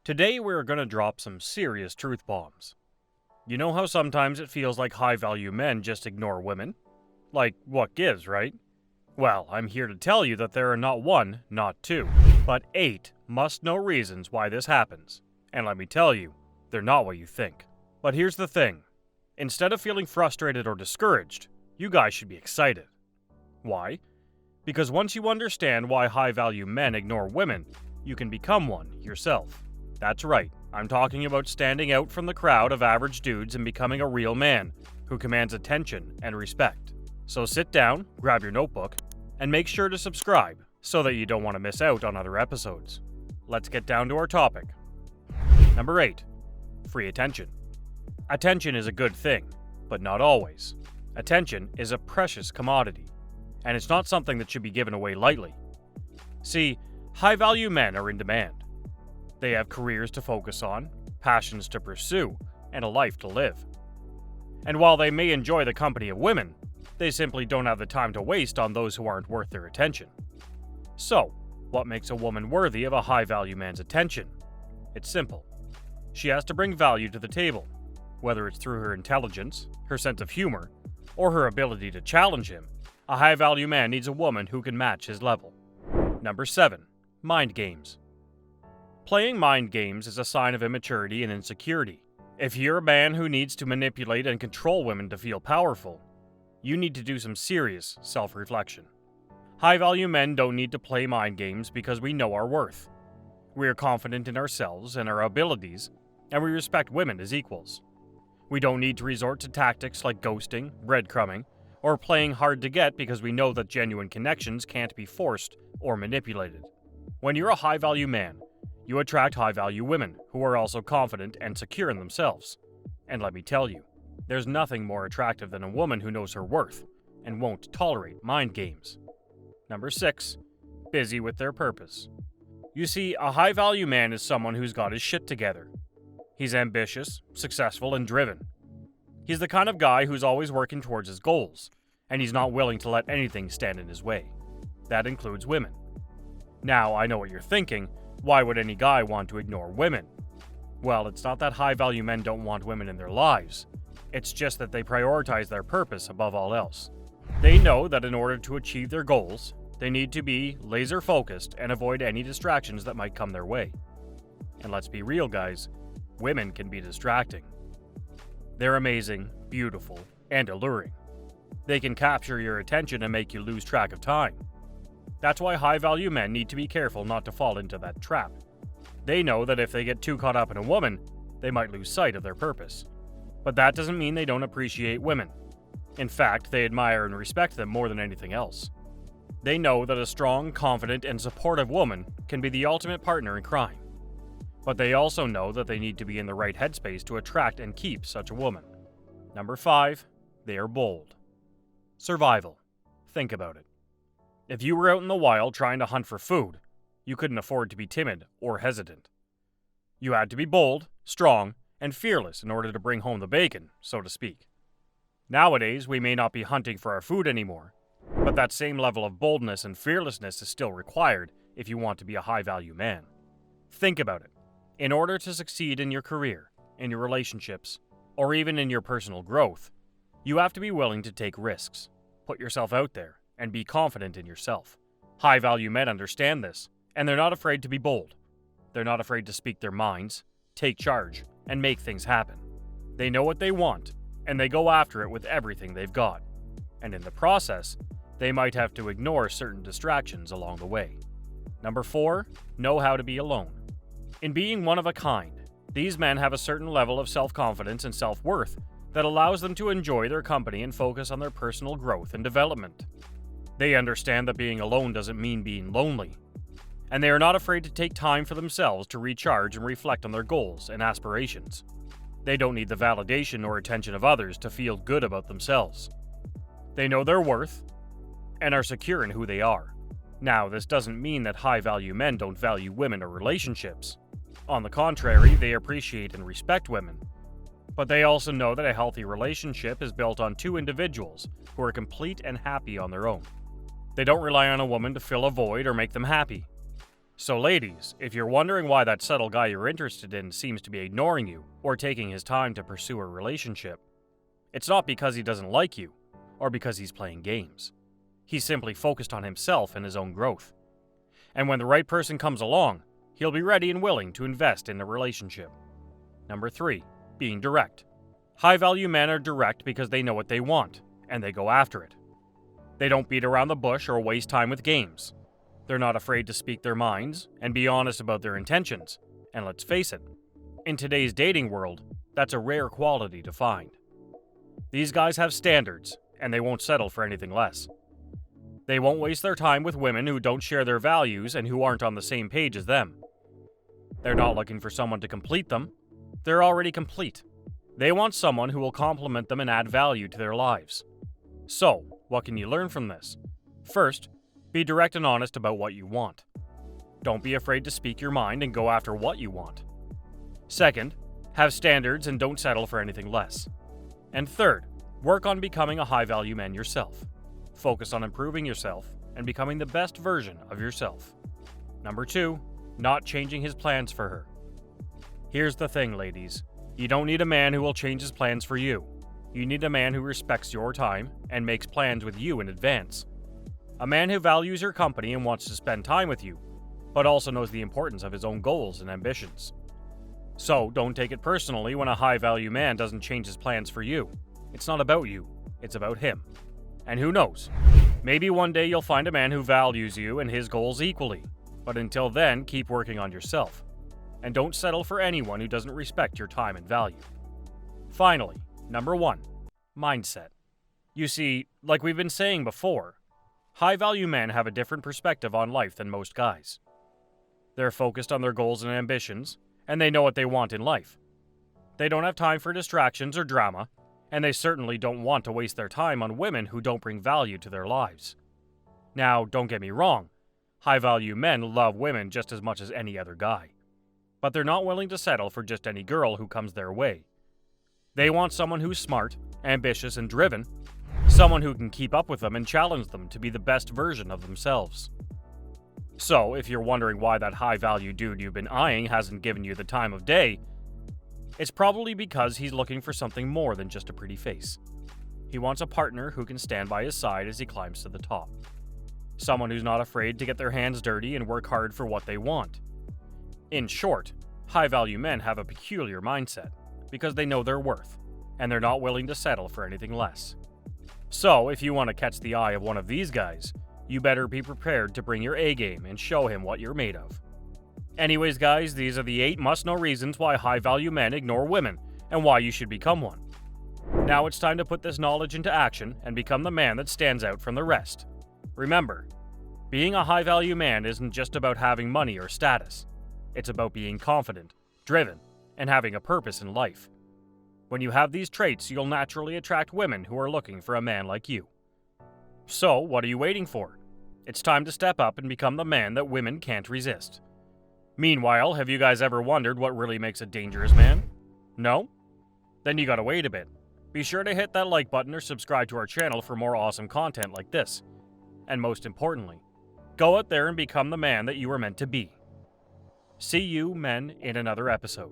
Today we're going to drop some serious truth bombs. You know how sometimes it feels like high-value men just ignore women? Like, what gives, right? Well, I'm here to tell you that there are not one, not two, but 8 must-know reasons why this happens. And let me tell you, they're not what you think. But here's the thing. Instead of feeling frustrated or discouraged, you guys should be excited. Why? Because once you understand why high-value men ignore women, you can become one yourself. That's right, I'm talking about standing out from the crowd of average dudes and becoming a real man who commands attention and respect. So sit down, grab your notebook, and make sure to subscribe so that you don't want to miss out on other episodes. Let's get down to our topic. Number 8. Free attention. Attention is a good thing, but not always. Attention is a precious commodity, and it's not something that should be given away lightly. See, high-value men are in demand. They have careers to focus on, passions to pursue, and a life to live. And while they may enjoy the company of women, they simply don't have the time to waste on those who aren't worth their attention. So, what makes a woman worthy of a high-value man's attention? It's simple. She has to bring value to the table, whether it's through her intelligence, her sense of humor, or her ability to challenge him. A high-value man needs a woman who can match his level. Number 7. Mind games. Playing mind games is a sign of immaturity and insecurity. If you're a man who needs to manipulate and control women to feel powerful, you need to do some serious self-reflection. High-value men don't need to play mind games because we know our worth. We are confident in ourselves and our abilities, and we respect women as equals. We don't need to resort to tactics like ghosting, breadcrumbing, or playing hard to get because we know that genuine connections can't be forced or manipulated. When you're a high-value man, you attract high-value women who are also confident and secure in themselves. And let me tell you, there's nothing more attractive than a woman who knows her worth and won't tolerate mind games. Number 6. Busy with their purpose. You see, a high-value man is someone who's got his shit together. He's ambitious, successful, and driven. He's the kind of guy who's always working towards his goals, and he's not willing to let anything stand in his way. That includes women. Now, I know what you're thinking. Why would any guy want to ignore women? Well, it's not that high-value men don't want women in their lives. It's just that they prioritize their purpose above all else. They know that in order to achieve their goals, they need to be laser-focused and avoid any distractions that might come their way. And let's be real, guys, women can be distracting. They're amazing, beautiful, and alluring. They can capture your attention and make you lose track of time. That's why high-value men need to be careful not to fall into that trap. They know that if they get too caught up in a woman, they might lose sight of their purpose. But that doesn't mean they don't appreciate women. In fact, they admire and respect them more than anything else. They know that a strong, confident, and supportive woman can be the ultimate partner in crime. But they also know that they need to be in the right headspace to attract and keep such a woman. Number 5. They are bold. Survival. Think about it. If you were out in the wild trying to hunt for food, you couldn't afford to be timid or hesitant. You had to be bold, strong, and fearless in order to bring home the bacon, so to speak. Nowadays, we may not be hunting for our food anymore, but that same level of boldness and fearlessness is still required if you want to be a high-value man. Think about it. In order to succeed in your career, in your relationships, or even in your personal growth, you have to be willing to take risks, put yourself out there, and be confident in yourself. High-value men understand this, and they're not afraid to be bold. They're not afraid to speak their minds, take charge, and make things happen. They know what they want, and they go after it with everything they've got. And in the process, they might have to ignore certain distractions along the way. Number 4, know how to be alone. In being one of a kind, these men have a certain level of self-confidence and self-worth that allows them to enjoy their company and focus on their personal growth and development. They understand that being alone doesn't mean being lonely, and they are not afraid to take time for themselves to recharge and reflect on their goals and aspirations. They don't need the validation or attention of others to feel good about themselves. They know their worth and are secure in who they are. Now, this doesn't mean that high-value men don't value women or relationships. On the contrary, they appreciate and respect women. But they also know that a healthy relationship is built on 2 individuals who are complete and happy on their own. They don't rely on a woman to fill a void or make them happy. So ladies, if you're wondering why that subtle guy you're interested in seems to be ignoring you or taking his time to pursue a relationship, it's not because he doesn't like you or because he's playing games. He's simply focused on himself and his own growth. And when the right person comes along, he'll be ready and willing to invest in the relationship. Number 3, being direct. High-value men are direct because they know what they want, and they go after it. They don't beat around the bush or waste time with games. They're not afraid to speak their minds and be honest about their intentions. And let's face it, in today's dating world, that's a rare quality to find. These guys have standards, and they won't settle for anything less. They won't waste their time with women who don't share their values and who aren't on the same page as them. They're not looking for someone to complete them. They're already complete. They want someone who will complement them and add value to their lives. So, what can you learn from this? First, be direct and honest about what you want. Don't be afraid to speak your mind and go after what you want. Second, have standards and don't settle for anything less. And third, work on becoming a high-value man yourself. Focus on improving yourself and becoming the best version of yourself. Number 2, not changing his plans for her. Here's the thing, ladies. You don't need a man who will change his plans for you. You need a man who respects your time and makes plans with you in advance. A man who values your company and wants to spend time with you, but also knows the importance of his own goals and ambitions. So, don't take it personally when a high-value man doesn't change his plans for you. It's not about you, it's about him. And who knows? Maybe one day you'll find a man who values you and his goals equally. But until then, keep working on yourself. And don't settle for anyone who doesn't respect your time and value. Finally, number 1, mindset. You see, like we've been saying before, high-value men have a different perspective on life than most guys. They're focused on their goals and ambitions, and they know what they want in life. They don't have time for distractions or drama, and they certainly don't want to waste their time on women who don't bring value to their lives. Now, don't get me wrong, high-value men love women just as much as any other guy. But they're not willing to settle for just any girl who comes their way. They want someone who's smart, ambitious, and driven, someone who can keep up with them and challenge them to be the best version of themselves. So, if you're wondering why that high-value dude you've been eyeing hasn't given you the time of day, it's probably because he's looking for something more than just a pretty face. He wants a partner who can stand by his side as he climbs to the top. Someone who's not afraid to get their hands dirty and work hard for what they want. In short, high-value men have a peculiar mindset because they know their worth, and they're not willing to settle for anything less. So, if you want to catch the eye of one of these guys, you better be prepared to bring your A-game and show him what you're made of. Anyways, guys, these are the 8 must-know reasons why high-value men ignore women, and why you should become one. Now it's time to put this knowledge into action and become the man that stands out from the rest. Remember, being a high-value man isn't just about having money or status. It's about being confident, driven, and having a purpose in life. When you have these traits, you'll naturally attract women who are looking for a man like you. So, what are you waiting for? It's time to step up and become the man that women can't resist. Meanwhile, have you guys ever wondered what really makes a dangerous man? No? Then you gotta wait a bit. Be sure to hit that like button or subscribe to our channel for more awesome content like this. And most importantly, go out there and become the man that you were meant to be. See you, men, in another episode.